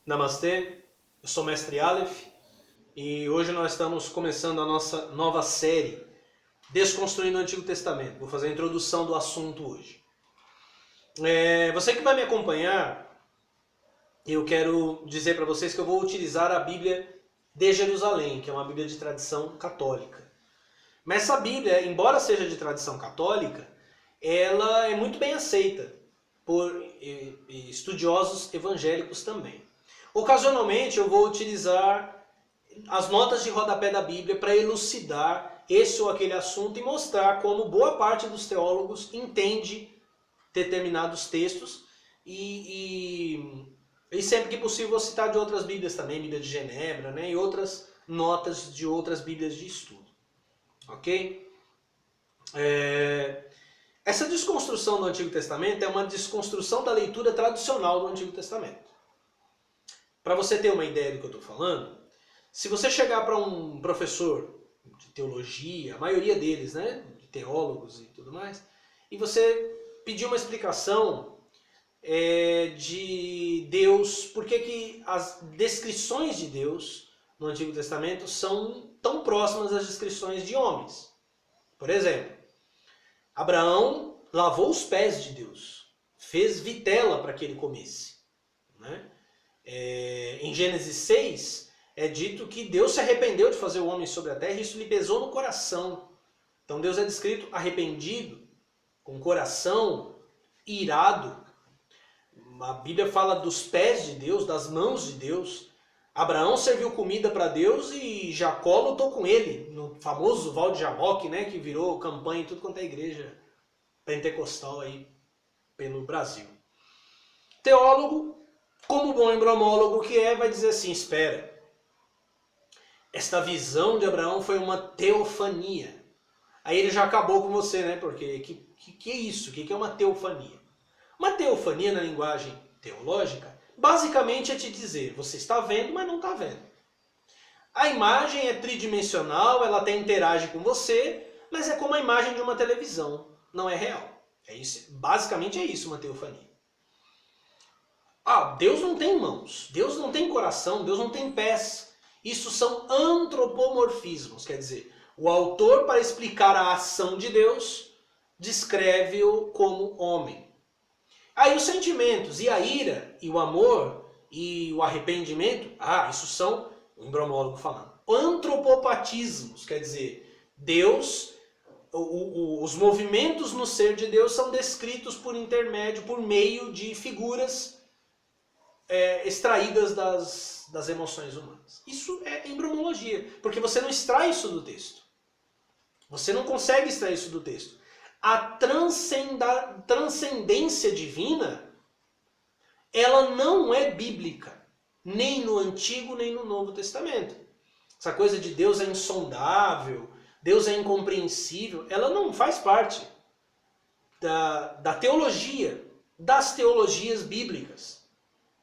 Namastê, eu sou o Mestre Aleph e hoje nós estamos começando a nossa nova série Desconstruindo o Antigo Testamento. Vou fazer a introdução do assunto hoje. Você que vai me acompanhar, eu quero dizer para vocês que eu vou utilizar a Bíblia de Jerusalém, que é uma Bíblia de tradição católica. Mas essa Bíblia, embora seja de tradição católica, ela é muito bem aceita por estudiosos evangélicos também. Ocasionalmente eu vou utilizar as notas de rodapé da Bíblia para elucidar esse ou aquele assunto e mostrar como boa parte dos teólogos entende determinados textos e sempre que possível vou citar de outras Bíblias também, Bíblia de Genebra, né, e outras notas de outras Bíblias de estudo. Ok? Essa desconstrução do Antigo Testamento é uma desconstrução da leitura tradicional do Antigo Testamento. Para você ter uma ideia do que eu estou falando, se você chegar para um professor de teologia, a maioria deles, né, de teólogos e tudo mais, e você pedir uma explicação de Deus, por que as descrições de Deus no Antigo Testamento são tão próximas às descrições de homens. Por exemplo, Abraão lavou os pés de Deus, fez vitela para que ele comesse, né? Em Gênesis 6, é dito que Deus se arrependeu de fazer o homem sobre a terra e isso lhe pesou no coração. Então Deus é descrito arrependido, com o coração irado. A Bíblia fala dos pés de Deus, das mãos de Deus. Abraão serviu comida para Deus e Jacó lutou com ele, no famoso Val de Jaboque, né, que virou campanha em tudo quanto é igreja pentecostal aí pelo Brasil. Teólogo, como bom embromólogo que é, vai dizer assim, espera, esta visão de Abraão foi uma teofania. Aí ele já acabou com você, né? Porque que é isso? O que é uma teofania? Uma teofania na linguagem teológica, basicamente é te dizer, você está vendo, mas não está vendo. A imagem é tridimensional, ela até interage com você, mas é como a imagem de uma televisão, não é real. É isso, basicamente é isso uma teofania. Deus não tem mãos, Deus não tem coração, Deus não tem pés. Isso são antropomorfismos, quer dizer, o autor, para explicar a ação de Deus, descreve-o como homem. Aí os sentimentos, e a ira, e o amor, e o arrependimento, isso são, o embromólogo falando, antropopatismos, quer dizer, Deus, os movimentos no ser de Deus são descritos por meio de figuras extraídas das emoções humanas. Isso é embriomologia, porque você não extrai isso do texto. Você não consegue extrair isso do texto. A transcendência divina, ela não é bíblica, nem no Antigo nem no Novo Testamento. Essa coisa de Deus é insondável, Deus é incompreensível, ela não faz parte da teologia, das teologias bíblicas.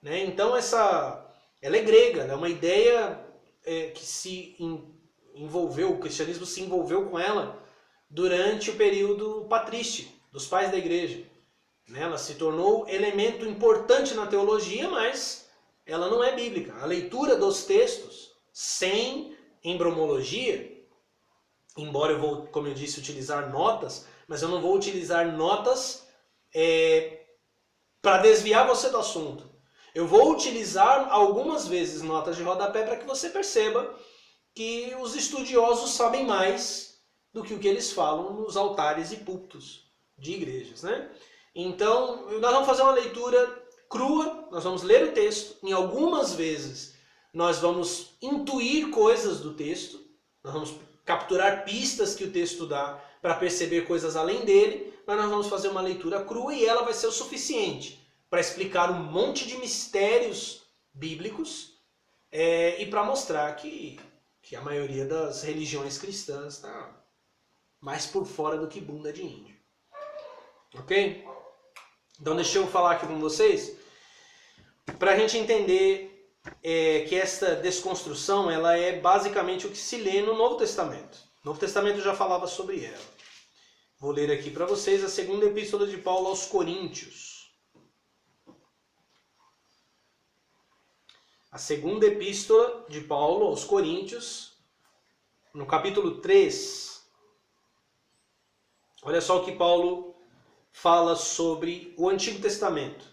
Né? Então ela é grega, é uma ideia que se envolveu, o cristianismo se envolveu com ela durante o período patrístico, dos pais da igreja. Né? Ela se tornou elemento importante na teologia, mas ela não é bíblica. A leitura dos textos sem embromologia, embora eu vou, como eu disse, utilizar notas, mas eu não vou utilizar notas para desviar você do assunto. Eu vou utilizar algumas vezes notas de rodapé para que você perceba que os estudiosos sabem mais do que o que eles falam nos altares e púlpitos de igrejas. Né? Então, nós vamos fazer uma leitura crua, nós vamos ler o texto, em algumas vezes nós vamos intuir coisas do texto, nós vamos capturar pistas que o texto dá para perceber coisas além dele, mas nós vamos fazer uma leitura crua e ela vai ser o suficiente para explicar um monte de mistérios bíblicos e para mostrar que a maioria das religiões cristãs está mais por fora do que bunda de índio. Ok? Então deixa eu falar aqui com vocês para a gente entender que esta desconstrução ela é basicamente o que se lê no Novo Testamento. O Novo Testamento já falava sobre ela. Vou ler aqui para vocês a segunda epístola de Paulo aos Coríntios. A segunda epístola de Paulo aos Coríntios, no capítulo 3. Olha só o que Paulo fala sobre o Antigo Testamento.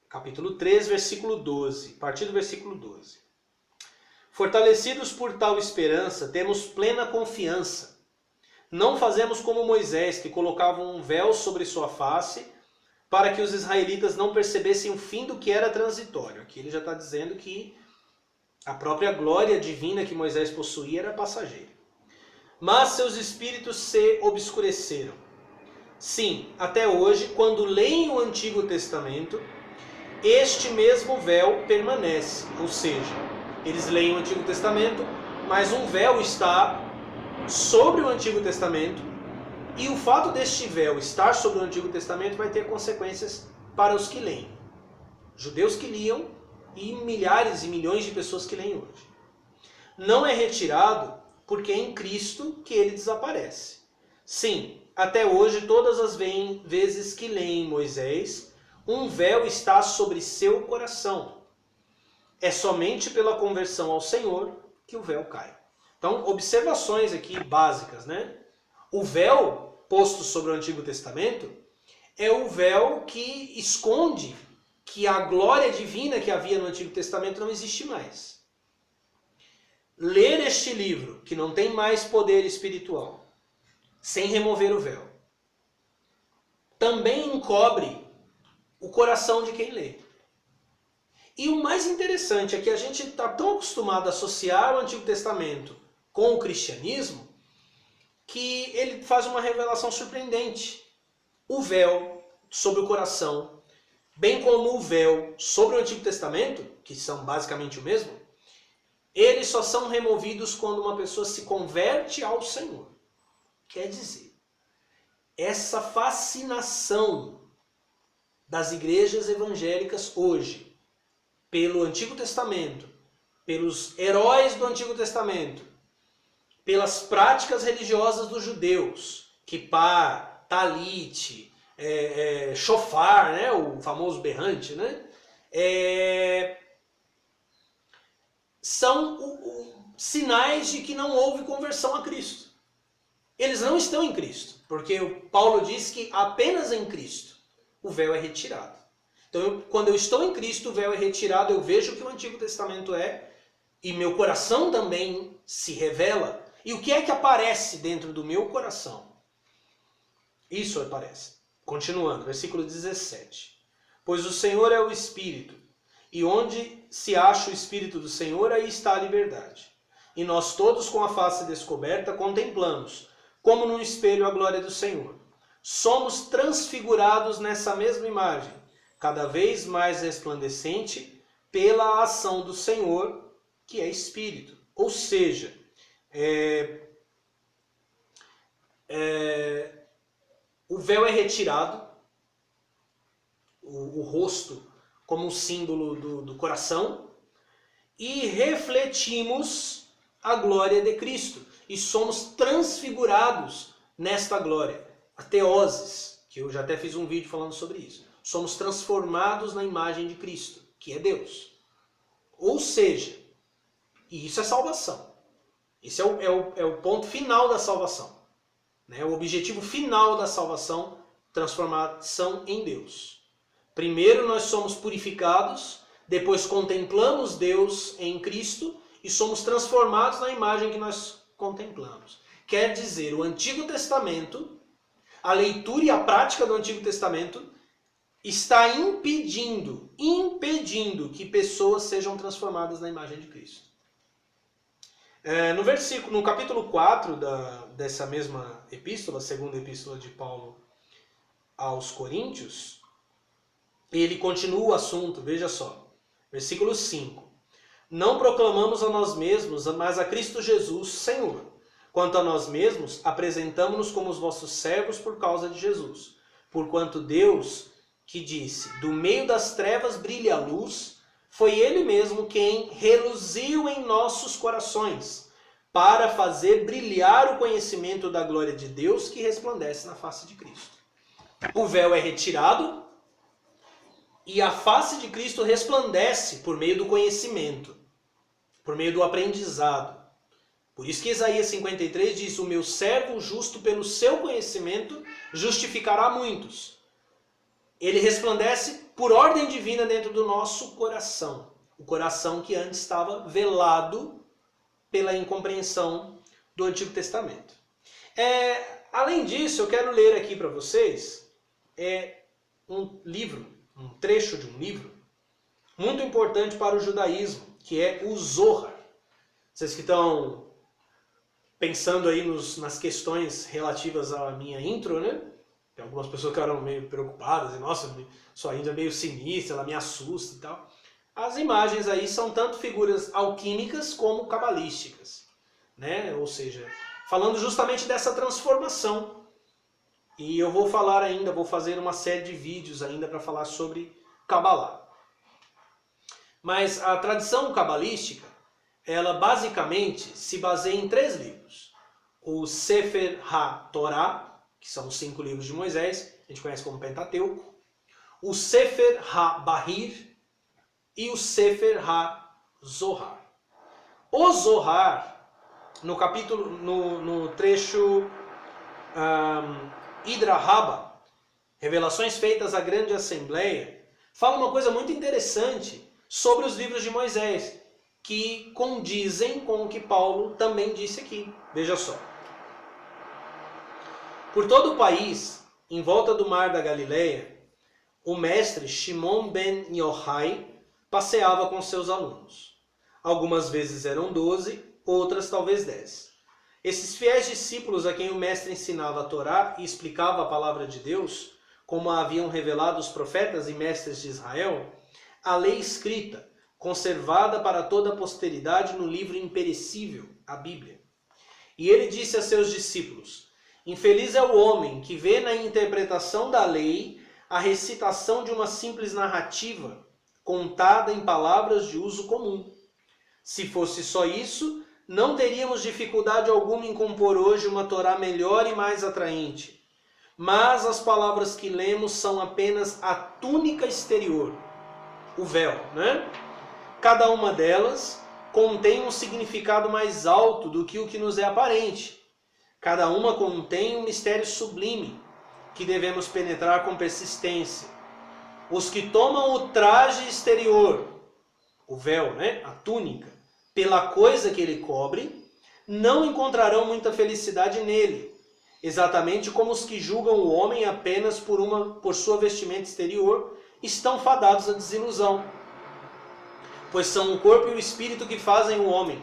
Capítulo 3, versículo 12. A partir do versículo 12. Fortalecidos por tal esperança, temos plena confiança. Não fazemos como Moisés, que colocava um véu sobre sua face, para que os israelitas não percebessem o fim do que era transitório. Aqui ele já está dizendo que a própria glória divina que Moisés possuía era passageira. Mas seus espíritos se obscureceram. Sim, até hoje, quando leem o Antigo Testamento, este mesmo véu permanece. Ou seja, eles leem o Antigo Testamento, mas um véu está sobre o Antigo Testamento, e o fato deste véu estar sobre o Antigo Testamento vai ter consequências para os que leem. Judeus que liam e milhares e milhões de pessoas que leem hoje. Não é retirado porque é em Cristo que ele desaparece. Sim, até hoje, todas as vezes que leem Moisés, um véu está sobre seu coração. É somente pela conversão ao Senhor que o véu cai. Então, observações aqui básicas, né? O véu posto sobre o Antigo Testamento é o véu que esconde que a glória divina que havia no Antigo Testamento não existe mais. Ler este livro, que não tem mais poder espiritual, sem remover o véu, também encobre o coração de quem lê. E o mais interessante é que a gente está tão acostumado a associar o Antigo Testamento com o cristianismo, que ele faz uma revelação surpreendente. O véu sobre o coração, bem como o véu sobre o Antigo Testamento, que são basicamente o mesmo, eles só são removidos quando uma pessoa se converte ao Senhor. Quer dizer, essa fascinação das igrejas evangélicas hoje pelo Antigo Testamento, pelos heróis do Antigo Testamento, pelas práticas religiosas dos judeus, kippá, talit, shofar, né, o famoso berrante, né, são sinais de que não houve conversão a Cristo. Eles não estão em Cristo, porque o Paulo diz que apenas em Cristo o véu é retirado. Então, quando eu estou em Cristo, o véu é retirado, eu vejo o que o Antigo Testamento é, e meu coração também se revela. E o que é que aparece dentro do meu coração? Isso aparece. Continuando, versículo 17. Pois o Senhor é o Espírito, e onde se acha o Espírito do Senhor, aí está a liberdade. E nós todos, com a face descoberta, contemplamos, como num espelho, a glória do Senhor. Somos transfigurados nessa mesma imagem, cada vez mais resplandecente, pela ação do Senhor, que é Espírito. Ou seja, o véu é retirado, o rosto como um símbolo do coração, e refletimos a glória de Cristo. E somos transfigurados nesta glória. A teoses, que eu já até fiz um vídeo falando sobre isso. Somos transformados na imagem de Cristo, que é Deus. Ou seja, e isso é salvação. Esse é o ponto final da salvação. Né? O objetivo final da salvação, transformação em Deus. Primeiro nós somos purificados, depois contemplamos Deus em Cristo e somos transformados na imagem que nós contemplamos. Quer dizer, o Antigo Testamento, a leitura e a prática do Antigo Testamento está impedindo que pessoas sejam transformadas na imagem de Cristo. No capítulo 4 dessa mesma epístola, a segunda epístola de Paulo aos Coríntios, ele continua o assunto, veja só. Versículo 5. Não proclamamos a nós mesmos, mas a Cristo Jesus, Senhor. Quanto a nós mesmos, apresentamo-nos como os vossos servos por causa de Jesus. Porquanto Deus, que disse, do meio das trevas brilha a luz, foi Ele mesmo quem reluziu em nossos corações, para fazer brilhar o conhecimento da glória de Deus que resplandece na face de Cristo. O véu é retirado, E a face de Cristo resplandece por meio do conhecimento, por meio do aprendizado. Por isso que Isaías 53 diz: o meu servo justo pelo seu conhecimento justificará muitos. Ele resplandece por ordem divina dentro do nosso coração. O coração que antes estava velado pela incompreensão do Antigo Testamento. Além disso, eu quero ler aqui para vocês um livro, um trecho de um livro, muito importante para o judaísmo, que é o Zohar. Vocês que estão pensando aí nas questões relativas à minha intro, né? Tem algumas pessoas que eram meio preocupadas, e nossa, sua intro é meio sinistra, ela me assusta e tal. As imagens aí são tanto figuras alquímicas como cabalísticas, né? Ou seja, falando justamente dessa transformação. E eu vou fazer uma série de vídeos ainda para falar sobre Kabbalah. Mas a tradição cabalística, ela basicamente se baseia em 3 livros. O Sefer HaTorah, que são os 5 livros de Moisés, a gente conhece como Pentateuco. O Sefer HaBahir e o Sefer HaZohar. O Zohar, no trecho Hidra Rabba, Revelações Feitas à Grande Assembleia, fala uma coisa muito interessante sobre os livros de Moisés, que condizem com o que Paulo também disse aqui. Veja só. Por todo o país, em volta do mar da Galileia, o mestre Shimon ben Yochai passeava com seus alunos. Algumas vezes eram 12, outras talvez 10. Esses fiéis discípulos a quem o mestre ensinava a Torá e explicava a palavra de Deus, como a haviam revelado os profetas e mestres de Israel, a lei escrita, conservada para toda a posteridade no livro imperecível, a Bíblia. E ele disse a seus discípulos: infeliz é o homem que vê na interpretação da lei a recitação de uma simples narrativa, contada em palavras de uso comum. Se fosse só isso, não teríamos dificuldade alguma em compor hoje uma Torá melhor e mais atraente. Mas as palavras que lemos são apenas a túnica exterior, o véu, né? Cada uma delas contém um significado mais alto do que o que nos é aparente. Cada uma contém um mistério sublime que devemos penetrar com persistência. Os que tomam o traje exterior, o véu, né? A túnica, pela coisa que ele cobre, não encontrarão muita felicidade nele, exatamente como os que julgam o homem apenas por sua vestimenta exterior estão fadados à desilusão. Pois são o corpo e o espírito que fazem o homem.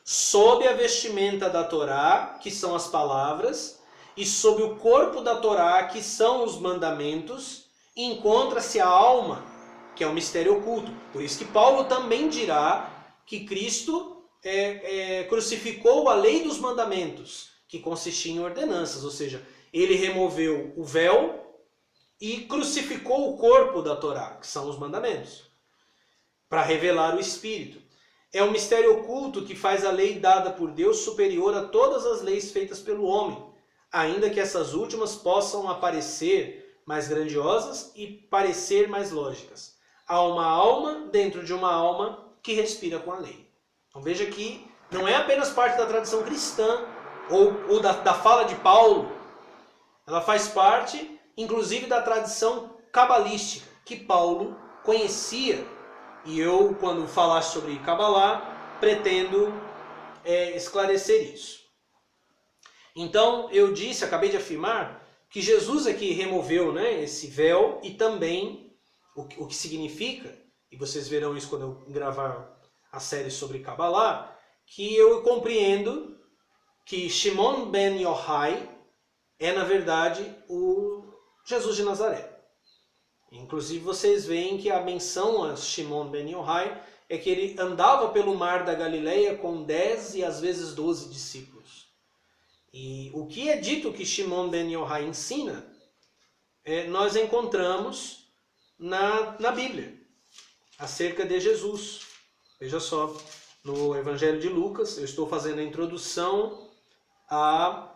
Sob a vestimenta da Torá, que são as palavras, e sob o corpo da Torá, que são os mandamentos, encontra-se a alma, que é o mistério oculto. Por isso que Paulo também dirá que Cristo crucificou a lei dos mandamentos, que consistia em ordenanças, ou seja, ele removeu o véu e crucificou o corpo da Torá, que são os mandamentos, para revelar o Espírito. É um mistério oculto que faz a lei dada por Deus superior a todas as leis feitas pelo homem, ainda que essas últimas possam aparecer mais grandiosas e parecer mais lógicas. Há uma alma dentro de uma alma que respira com a lei. Então veja que não é apenas parte da tradição cristã ou da fala de Paulo, ela faz parte, inclusive, da tradição cabalística, que Paulo conhecia. E eu, quando falar sobre Kabbalah, pretendo esclarecer isso. Então, eu acabei de afirmar, que Jesus é que removeu, né, esse véu e também o que significa, e vocês verão isso quando eu gravar a série sobre Kabbalah, que eu compreendo que Shimon ben Yochai é, na verdade, o Jesus de Nazaré. Inclusive, vocês veem que a menção a Shimon ben Yochai é que ele andava pelo mar da Galileia com 10 e às vezes 12 discípulos. E o que é dito que Shimon ben Yochai ensina, nós encontramos na Bíblia, acerca de Jesus. Veja só, no Evangelho de Lucas, eu estou fazendo a introdução a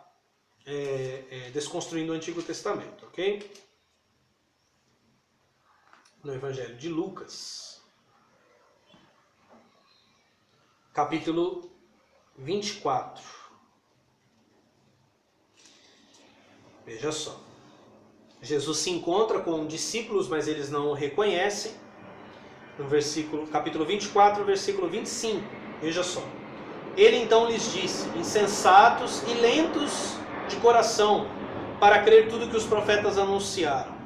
Desconstruindo o Antigo Testamento, ok? no Evangelho de Lucas, capítulo 24. Veja só. Jesus se encontra com discípulos, mas eles não o reconhecem. No capítulo 24, versículo 25. Veja só. Ele então lhes disse: insensatos e lentos de coração, para crer tudo que os profetas anunciaram.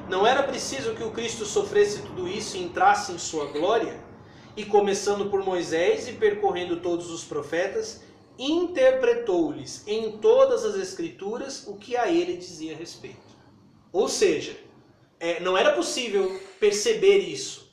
Não era preciso que o Cristo sofresse tudo isso e entrasse em sua glória? E começando por Moisés e percorrendo todos os profetas, interpretou-lhes em todas as Escrituras o que a ele dizia a respeito. Ou seja, não era possível perceber isso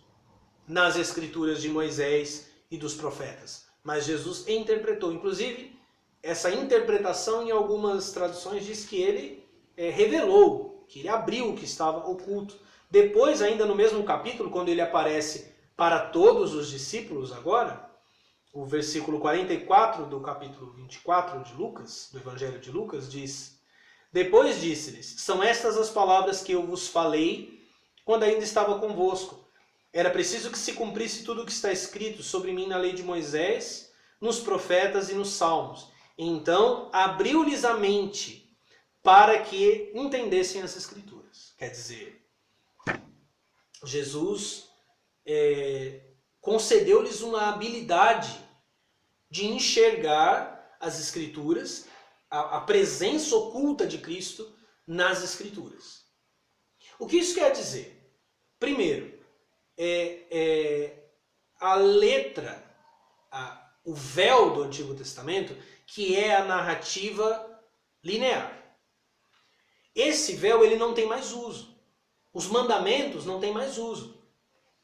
nas Escrituras de Moisés e dos profetas. Mas Jesus interpretou. Inclusive, essa interpretação em algumas traduções diz que ele revelou, que ele abriu o que estava oculto. Depois, ainda no mesmo capítulo, quando ele aparece para todos os discípulos agora, o versículo 44 do capítulo 24 de Lucas, do Evangelho de Lucas, diz: depois disse-lhes: são estas as palavras que eu vos falei quando ainda estava convosco. Era preciso que se cumprisse tudo o que está escrito sobre mim na lei de Moisés, nos profetas e nos salmos. Então abriu-lhes a mente para que entendessem as Escrituras. Quer dizer, Jesus concedeu-lhes uma habilidade de enxergar as Escrituras, a presença oculta de Cristo nas Escrituras. O que isso quer dizer? Primeiro, a letra, o véu do Antigo Testamento, que é a narrativa linear. Esse véu ele não tem mais uso. Os mandamentos não têm mais uso,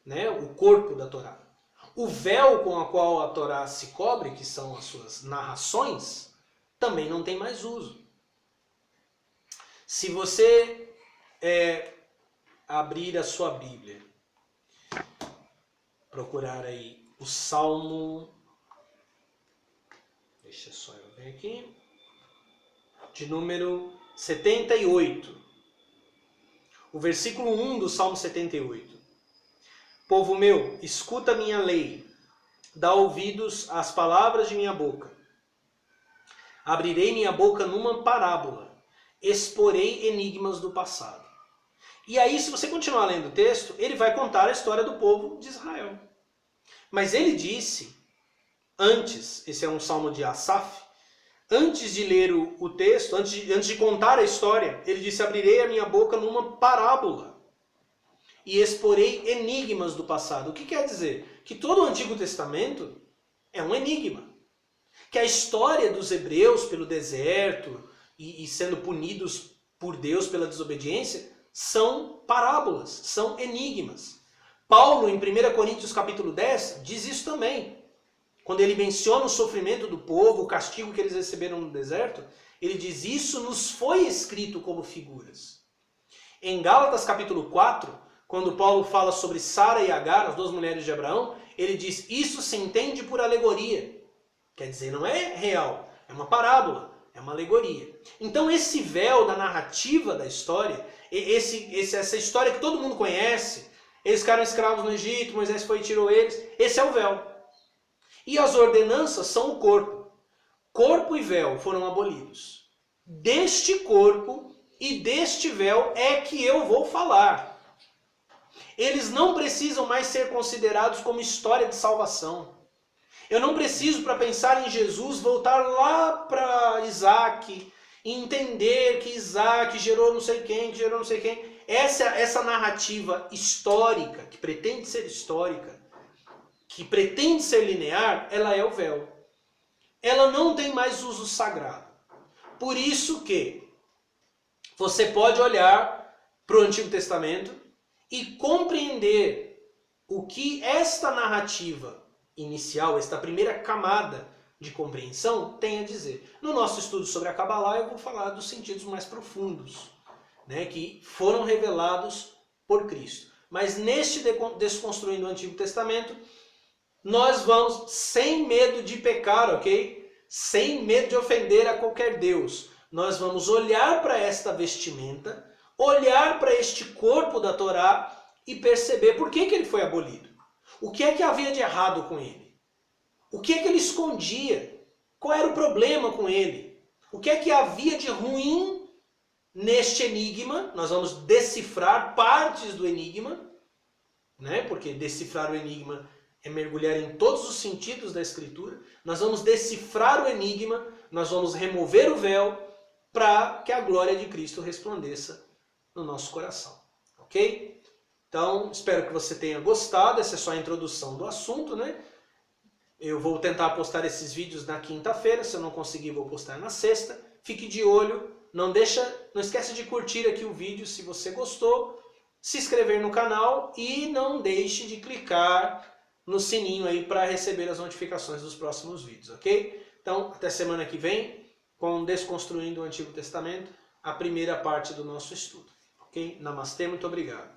né? O corpo da Torá. O véu com o qual a Torá se cobre, que são as suas narrações, também não tem mais uso. Se você abrir a sua Bíblia, procurar aí o Salmo, deixa só eu ver aqui, de número 78. O versículo 1 do Salmo 78. Povo meu, escuta minha lei, dá ouvidos às palavras de minha boca. Abrirei minha boca numa parábola, exporei enigmas do passado. E aí, se você continuar lendo o texto, ele vai contar a história do povo de Israel. Mas ele disse, antes, esse é um salmo de Asaf, antes de ler o texto, antes de contar a história, ele disse: abrirei a minha boca numa parábola e exporei enigmas do passado. O que quer dizer? Que todo o Antigo Testamento é um enigma. Que a história dos hebreus pelo deserto e sendo punidos por Deus pela desobediência são parábolas, são enigmas. Paulo, em 1 Coríntios capítulo 10, diz isso também. Quando ele menciona o sofrimento do povo, o castigo que eles receberam no deserto, ele diz: isso nos foi escrito como figuras. Em Gálatas capítulo 4, quando Paulo fala sobre Sara e Agar, as duas mulheres de Abraão, ele diz: isso se entende por alegoria. Quer dizer, não é real, é uma parábola, é uma alegoria. Então esse véu da narrativa da história, essa história que todo mundo conhece, eles ficaram escravos no Egito, Moisés foi e tirou eles, esse é o véu. E as ordenanças são o corpo. Corpo e véu foram abolidos. Deste corpo e deste véu é que eu vou falar. Eles não precisam mais ser considerados como história de salvação. Eu não preciso, para pensar em Jesus, voltar lá para Isaac e entender que Isaac gerou não sei quem, que gerou não sei quem. Essa narrativa histórica, que pretende ser histórica, que pretende ser linear, ela é o véu. Ela não tem mais uso sagrado. Por isso que você pode olhar para o Antigo Testamento e compreender o que esta narrativa inicial, esta primeira camada de compreensão tem a dizer. No nosso estudo sobre a Kabbalah eu vou falar dos sentidos mais profundos, né, que foram revelados por Cristo. Mas neste Desconstruindo o Antigo Testamento, nós vamos sem medo de pecar, ok? Sem medo de ofender a qualquer Deus. Nós vamos olhar para esta vestimenta, olhar para este corpo da Torá e perceber por que ele foi abolido. O que é que havia de errado com ele? O que é que ele escondia? Qual era o problema com ele? O que é que havia de ruim neste enigma? Nós vamos decifrar partes do enigma, né? Porque decifrar o enigma é mergulhar em todos os sentidos da Escritura. Nós vamos decifrar o enigma, nós vamos remover o véu para que a glória de Cristo resplandeça no nosso coração. Ok? Então, espero que você tenha gostado. Essa é só a introdução do assunto, né? Eu vou tentar postar esses vídeos na quinta-feira. Se eu não conseguir, vou postar na sexta. Fique de olho. Não esquece de curtir aqui o vídeo se você gostou. Se inscrever no canal e não deixe de clicar no sininho aí para receber as notificações dos próximos vídeos, ok? Então, até semana que vem com Desconstruindo o Antigo Testamento, a primeira parte do nosso estudo. Ok? Namastê, muito obrigado.